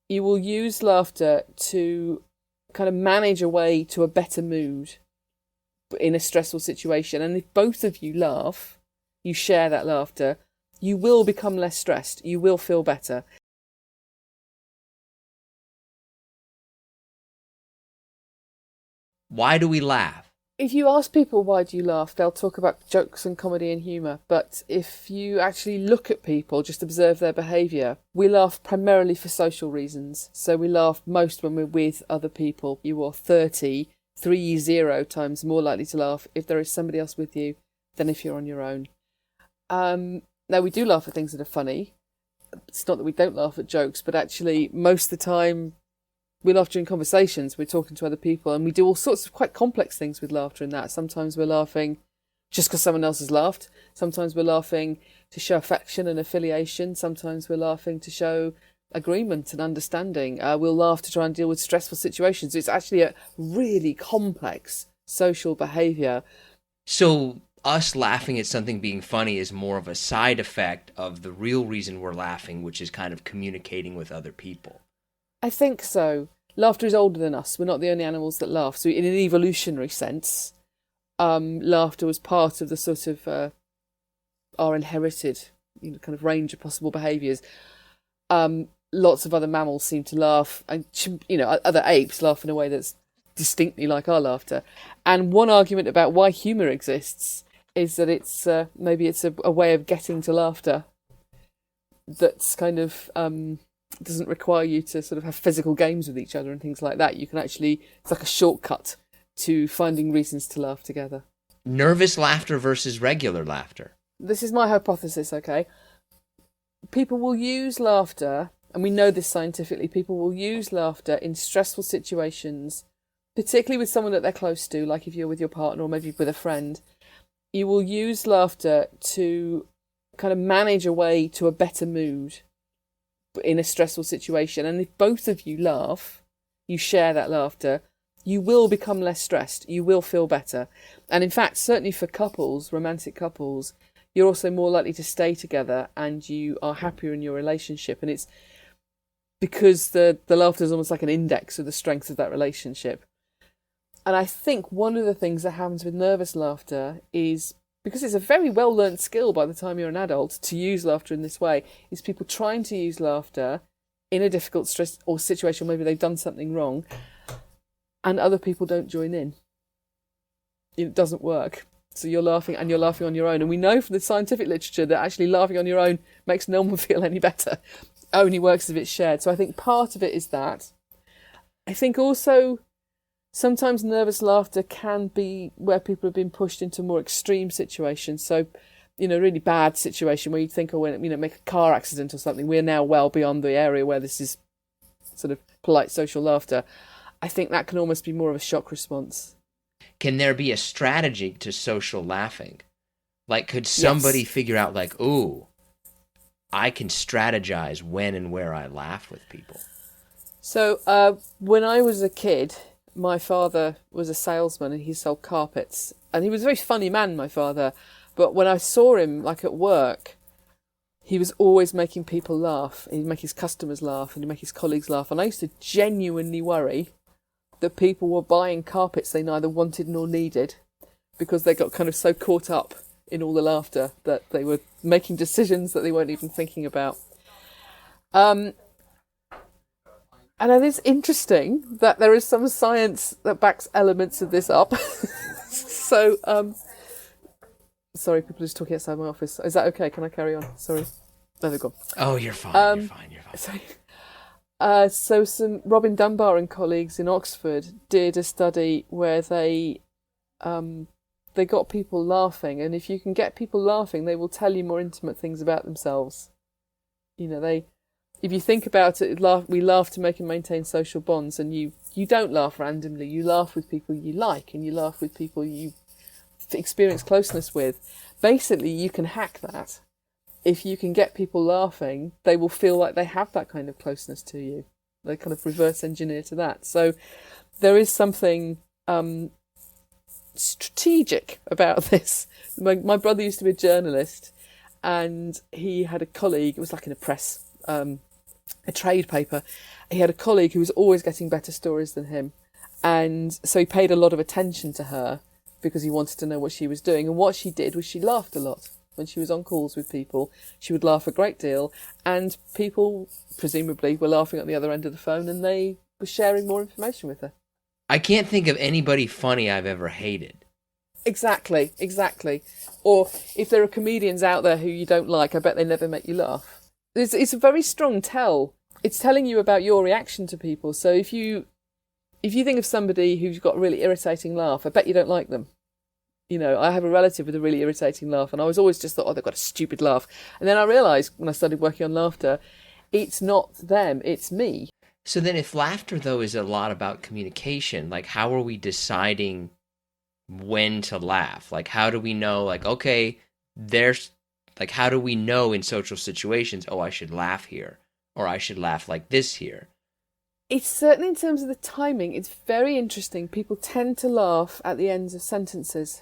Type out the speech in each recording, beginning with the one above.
You will use laughter to kind of manage a way to a better mood in a stressful situation. And if both of you laugh, you share that laughter, you will become less stressed. You will feel better. Why do we laugh? If you ask people why do you laugh, they'll talk about jokes and comedy and humour. But if you actually look at people, just observe their behaviour, we laugh primarily for social reasons. So we laugh most when we're with other people. You are 30 times more likely to laugh if there is somebody else with you than if you're on your own. Now, we do laugh at things that are funny. It's not that we don't laugh at jokes, but actually most of the time we laugh during conversations. We're talking to other people, and we do all sorts of quite complex things with laughter in that. Sometimes we're laughing just because someone else has laughed. Sometimes we're laughing to show affection and affiliation. Sometimes we're laughing to show agreement and understanding. We'll laugh to try and deal with stressful situations. It's actually a really complex social behaviour. So us laughing at something being funny is more of a side effect of the real reason we're laughing, which is kind of communicating with other people. I think so. Laughter is older than us. We're not the only animals that laugh. So in an evolutionary sense, laughter was part of the sort of our inherited, kind of range of possible behaviours. Lots of other mammals seem to laugh, and other apes laugh in a way that's distinctly like our laughter. And one argument about why humour exists is that it's maybe it's a way of getting to laughter that's kind of doesn't require you to sort of have physical games with each other and things like that. You can actually, it's like a shortcut to finding reasons to laugh together. Nervous laughter versus regular laughter. This is my hypothesis, okay? People will use laughter, and we know this scientifically, people will use laughter in stressful situations, particularly with someone that they're close to, like if you're with your partner or maybe with a friend. You will use laughter to kind of manage a way to a better mood in a stressful situation. And if both of you laugh, you share that laughter, you will become less stressed. You will feel better. And in fact, certainly for couples, romantic couples, you're also more likely to stay together and you are happier in your relationship. And it's because the laughter is almost like an index of the strength of that relationship. And I think one of the things that happens with nervous laughter is, because it's a very well learned skill by the time you're an adult to use laughter in this way, is people trying to use laughter in a difficult stress or situation, maybe they've done something wrong, and other people don't join in. It doesn't work. So you're laughing and you're laughing on your own. And we know from the scientific literature that actually laughing on your own makes no one feel any better. It only works if it's shared. So I think part of it is that. I think also sometimes nervous laughter can be where people have been pushed into more extreme situations. So, really bad situation where you think, make a car accident or something. We're now well beyond the area where this is sort of polite social laughter. I think that can almost be more of a shock response. Can there be a strategy to social laughing? Like, could somebody figure out, like, ooh, I can strategize when and where I laugh with people? So when I was a kid, my father was a salesman and he sold carpets. And he was a very funny man, my father. But when I saw him, like at work, he was always making people laugh. He'd make his customers laugh and he'd make his colleagues laugh. And I used to genuinely worry that people were buying carpets they neither wanted nor needed because they got kind of so caught up in all the laughter that they were making decisions that they weren't even thinking about. And it is interesting that there is some science that backs elements of this up. So, sorry, people are just talking outside my office. Is that okay? Can I carry on? Sorry. There they go. Oh, you're fine. You're fine. Sorry. So some Robin Dunbar and colleagues in Oxford did a study where they got people laughing, and if you can get people laughing, they will tell you more intimate things about themselves. If you think about it, we laugh to make and maintain social bonds, and you don't laugh randomly. You laugh with people you like, and you laugh with people you experience closeness with. Basically, you can hack that. If you can get people laughing, they will feel like they have that kind of closeness to you. They kind of reverse engineer to that. So there is something strategic about this. My brother used to be a journalist, and he had a colleague. It was like in a press a trade paper. He had a colleague who was always getting better stories than him. And so he paid a lot of attention to her because he wanted to know what she was doing. And what she did was she laughed a lot. When she was on calls with people, she would laugh a great deal. And people, presumably, were laughing at the other end of the phone and they were sharing more information with her. I can't think of anybody funny I've ever hated. Exactly. Or if there are comedians out there who you don't like, I bet they never make you laugh. It's a very strong tell. It's telling you about your reaction to people. So if you think of somebody who's got a really irritating laugh, I bet you don't like them. You know, I have a relative with a really irritating laugh, and I was always just thought, oh, they've got a stupid laugh. And then I realised when I started working on laughter, it's not them, it's me. So then if laughter, though, is a lot about communication, like how are we deciding when to laugh? Like how do we know, like, okay, how do we know in social situations, oh, I should laugh here, or I should laugh like this here? It's certainly in terms of the timing, it's very interesting. People tend to laugh at the ends of sentences.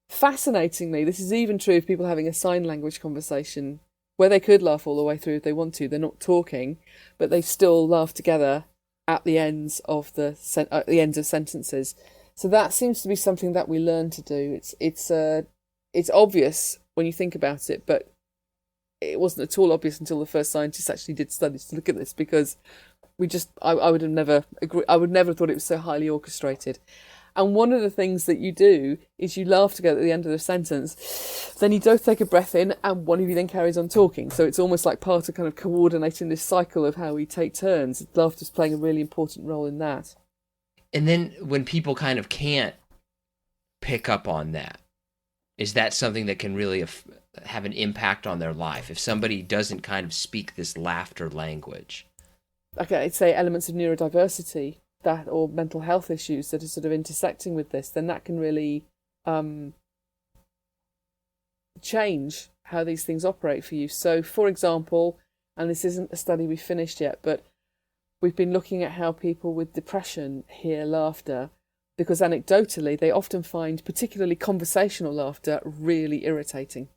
Fascinatingly, this is even true of people having a sign language conversation where they could laugh all the way through if they want to. They're not talking, but they still laugh together at the ends of sentences. So that seems to be something that we learn to do. It's obvious when you think about it, but it wasn't at all obvious until the first scientists actually did studies to look at this, because I would have never agree. I would never have thought it was so highly orchestrated. And one of the things that you do is you laugh together at the end of the sentence, then you both take a breath in, and one of you then carries on talking. So it's almost like part of kind of coordinating this cycle of how we take turns. Laughter's playing a really important role in that. And then when people kind of can't pick up on that, is that something that can really have an impact on their life? If somebody doesn't kind of speak this laughter language. Okay, I'd say elements of neurodiversity or mental health issues that are sort of intersecting with this, then that can really change how these things operate for you. So, for example, and this isn't a study we've finished yet, but we've been looking at how people with depression hear laughter, because anecdotally they often find particularly conversational laughter really irritating.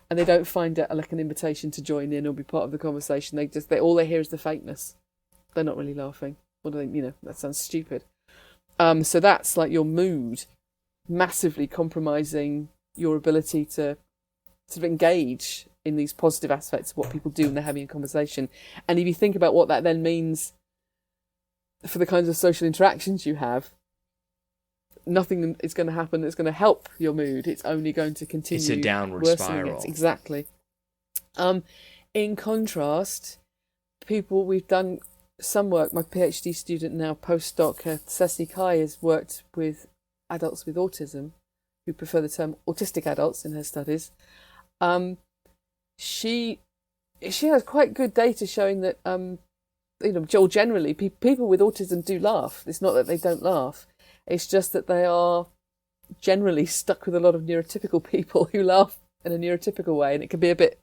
And they don't find it like an invitation to join in or be part of the conversation. All they hear is the fakeness. They're not really laughing. Or that sounds stupid. So that's like your mood massively compromising your ability to sort of engage in these positive aspects of what people do when they're having a conversation. And if you think about what that then means for the kinds of social interactions you have, nothing is going to happen that's going to help your mood. It's only going to continue. It's a downward spiral. Exactly. In contrast, we've done some work. My PhD student now, postdoc, Sophie Scott, has worked with adults with autism, who prefer the term autistic adults in her studies. She has quite good data showing that, generally people with autism do laugh. It's not that they don't laugh. It's just that they are generally stuck with a lot of neurotypical people who laugh in a neurotypical way, and it can be a bit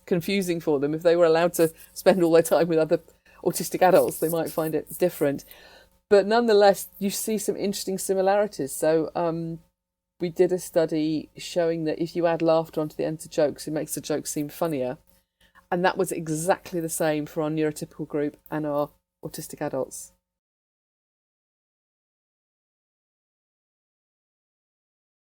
confusing for them. If they were allowed to spend all their time with other autistic adults, they might find it different. But nonetheless, you see some interesting similarities. So we did a study showing that if you add laughter onto the end of jokes, it makes the joke seem funnier. And that was exactly the same for our neurotypical group and our autistic adults.